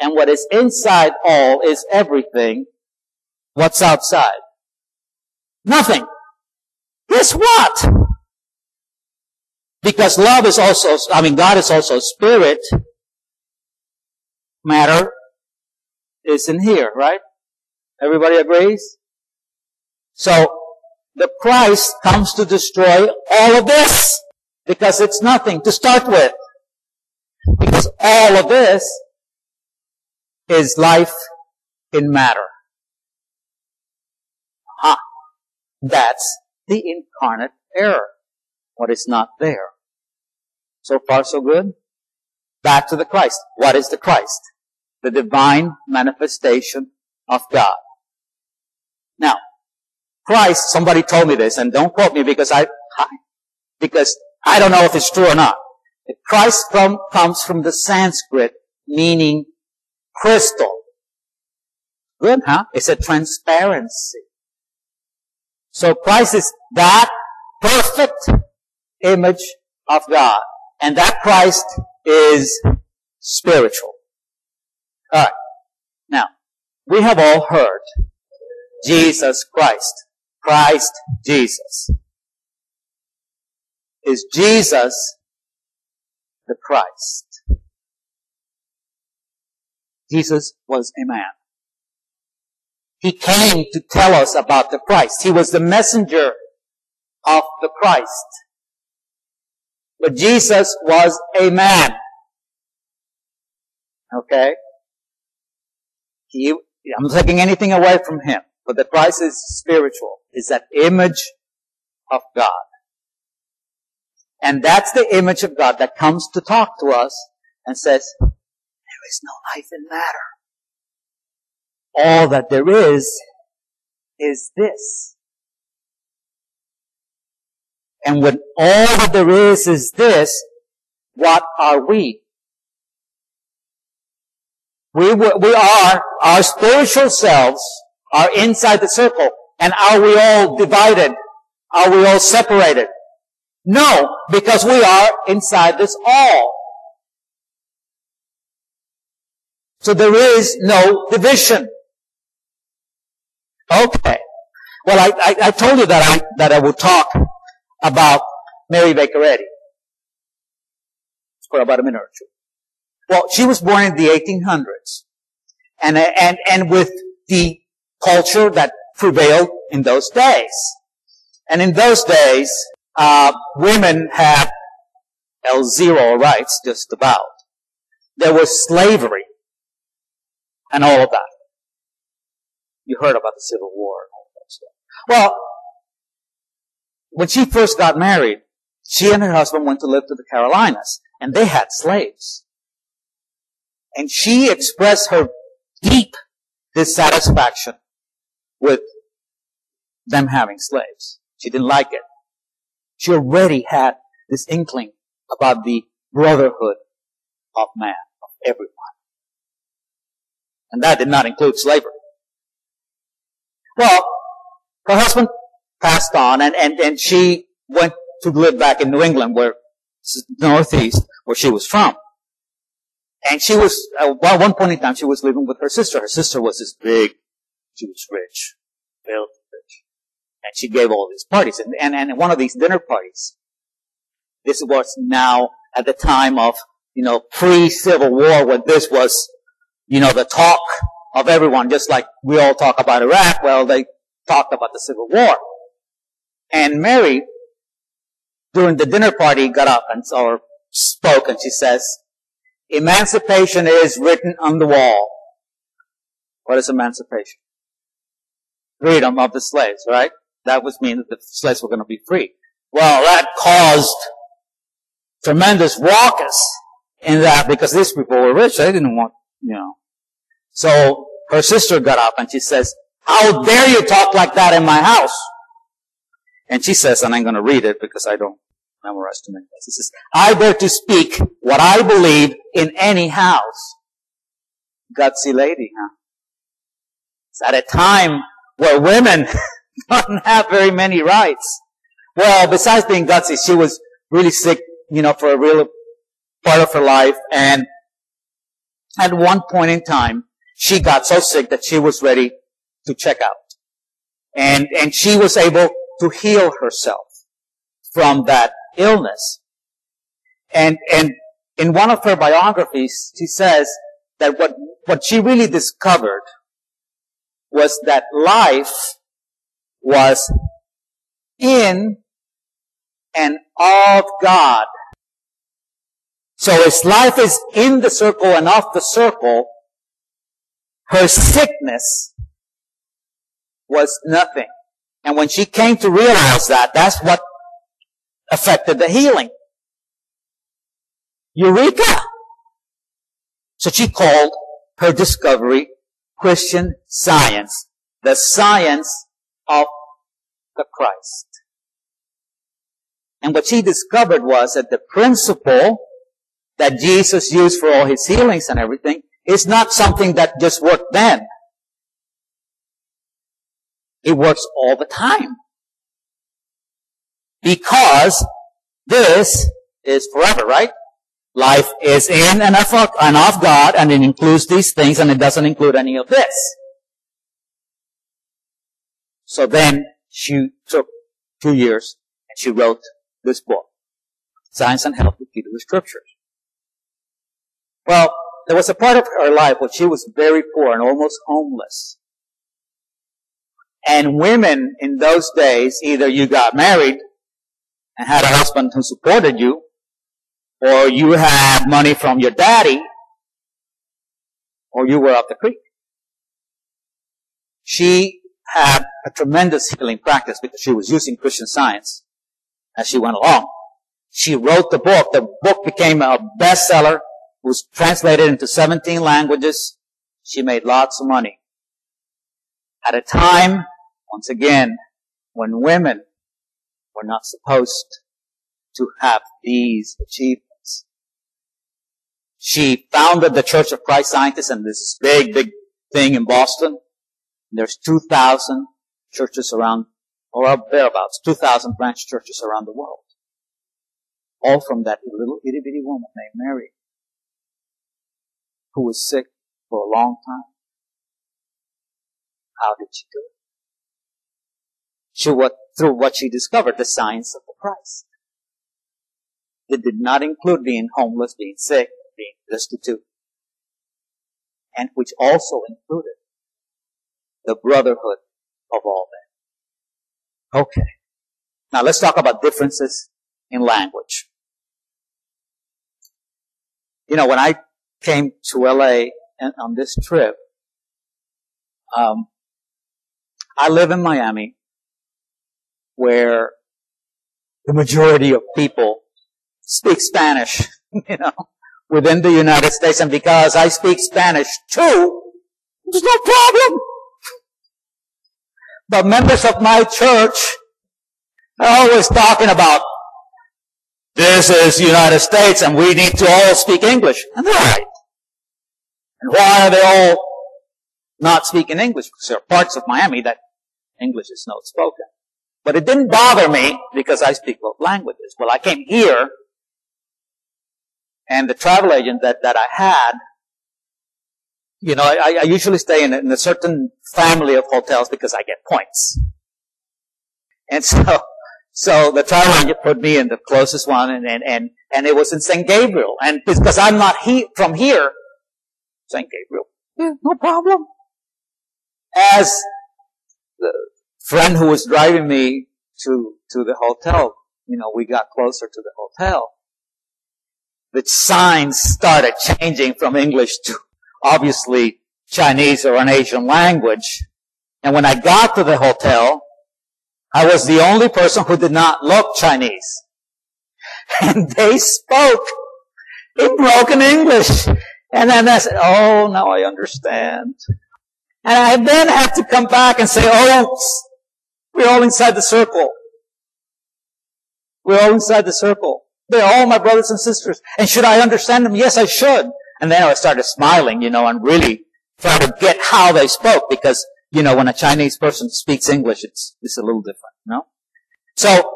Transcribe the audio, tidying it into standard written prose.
And what is inside all is everything. What's outside? Nothing. Guess what? Because God is also spirit. Matter is in here, right? Everybody agrees? So, the Christ comes to destroy all of this. Because it's nothing to start with. Because all of this is life in matter. That's the incarnate error. What is not there. So far, so good. Back to the Christ. What is the Christ? The divine manifestation of God. Now, Christ, somebody told me this, and don't quote me because I don't know if it's true or not. Christ comes from the Sanskrit meaning crystal. Good, huh? It's a transparency. So Christ is that perfect image of God. And that Christ is spiritual. Alright. Now, we have all heard Jesus Christ. Christ Jesus. Is Jesus the Christ? Jesus was a man. He came to tell us about the Christ. He was the messenger of the Christ. But Jesus was a man. Okay? I'm not taking anything away from him. But the Christ is spiritual. Is that image of God. And that's the image of God that comes to talk to us and says, there is no life in matter. All that there is this. And when all that there is this, what are we? We are, our spiritual selves are inside the circle. And are we all divided? Are we all separated? No, because we are inside this all. So there is no division. Okay. Well, I told you that I would talk about Mary Beccaretti for about a minute or two. Well, she was born in the 1800s. And with the culture that prevailed in those days. And in those days, women had zero rights, just about. There was slavery and all of that. You heard about the Civil War and all that stuff. Well, when she first got married, she and her husband went to live to the Carolinas, and they had slaves. And she expressed her deep dissatisfaction with them having slaves. She didn't like it. She already had this inkling about the brotherhood of man, of everyone. And that did not include slavery. Well, her husband passed on, and she went to live back in New England, Northeast, where she was from. And she was, at one point in time, she was living with her sister. Her sister was this big, she was rich, filthy rich. And she gave all these parties. And one of these dinner parties, this was now at the time of, pre-Civil War, when this was, the talk of everyone, just like we all talk about Iraq. Well, they talked about the Civil War. And Mary, during the dinner party, got up or spoke, and she says, emancipation is written on the wall. What is emancipation? Freedom of the slaves, right? That would mean that the slaves were going to be free. Well, that caused tremendous raucous in that, because these people were rich. They didn't want, So her sister got up and she says, how dare you talk like that in my house? And she says, and I'm going to read it because I don't memorize too many things. She says, I dare to speak what I believe in any house. Gutsy lady, huh? It's at a time where women don't have very many rights. Well, besides being gutsy, she was really sick, for a real part of her life. And at one point in time, she got so sick that she was ready to check out. And she was able to heal herself from that illness. And in one of her biographies, she says that what she really discovered was that life was in and of God. So as life is in the circle and of the circle, her sickness was nothing. And when she came to realize that, that's what affected the healing. Eureka! So she called her discovery Christian Science, the science of the Christ. And what she discovered was that the principle that Jesus used for all his healings and everything is not something that just worked then. It works all the time. Because this is forever, right? Life is in and of God, and it includes these things, and it doesn't include any of this. So then she took 2 years, and she wrote this book, Science and Health with Key to the Scriptures. Well, there was a part of her life where she was very poor and almost homeless. And women in those days, either you got married and had a husband who supported you, or you had money from your daddy, or you were up the creek. She had a tremendous healing practice because she was using Christian Science as she went along. She wrote the book. The book became a bestseller. It was translated into 17 languages. She made lots of money. At a time, once again, when women were not supposed to have these achievements. She founded the Church of Christ Scientists, and this is big thing in Boston. There's 2,000 churches around, or thereabouts, 2,000 branch churches around the world. All from that little itty bitty woman named Mary, who was sick for a long time. How did she do it? Through what she discovered, the science of the Christ. It did not include being homeless, being sick, being destitute, and which also included the brotherhood of all men. Okay. Now let's talk about differences in language. You know, when I came to LA on this trip, I live in Miami, where the majority of people speak Spanish, you know, within the United States. And because I speak Spanish too, there's no problem. But members of my church are always talking about, this is the United States and we need to all speak English. And they're right. And why are they all not speaking English? Because there are parts of Miami that English is not spoken. But it didn't bother me because I speak both languages. Well, I came here, and the travel agent that I had, you know, I usually stay in a certain family of hotels because I get points. And so the travel agent put me in the closest one, and it was in St. Gabriel. And because I'm not from here, St. Gabriel, yeah, no problem. As the friend who was driving me to the hotel, you know, we got closer to the hotel, the signs started changing from English to obviously Chinese or an Asian language. And when I got to the hotel, I was the only person who did not look Chinese. And they spoke in broken English. And then I said, oh, now I understand. And I then had to come back and say, oh, we're all inside the circle. We're all inside the circle. They're all my brothers and sisters. And should I understand them? Yes, I should. And then I started smiling, you know, and really trying to get how they spoke. Because, you know, when a Chinese person speaks English, it's a little different, you know? So,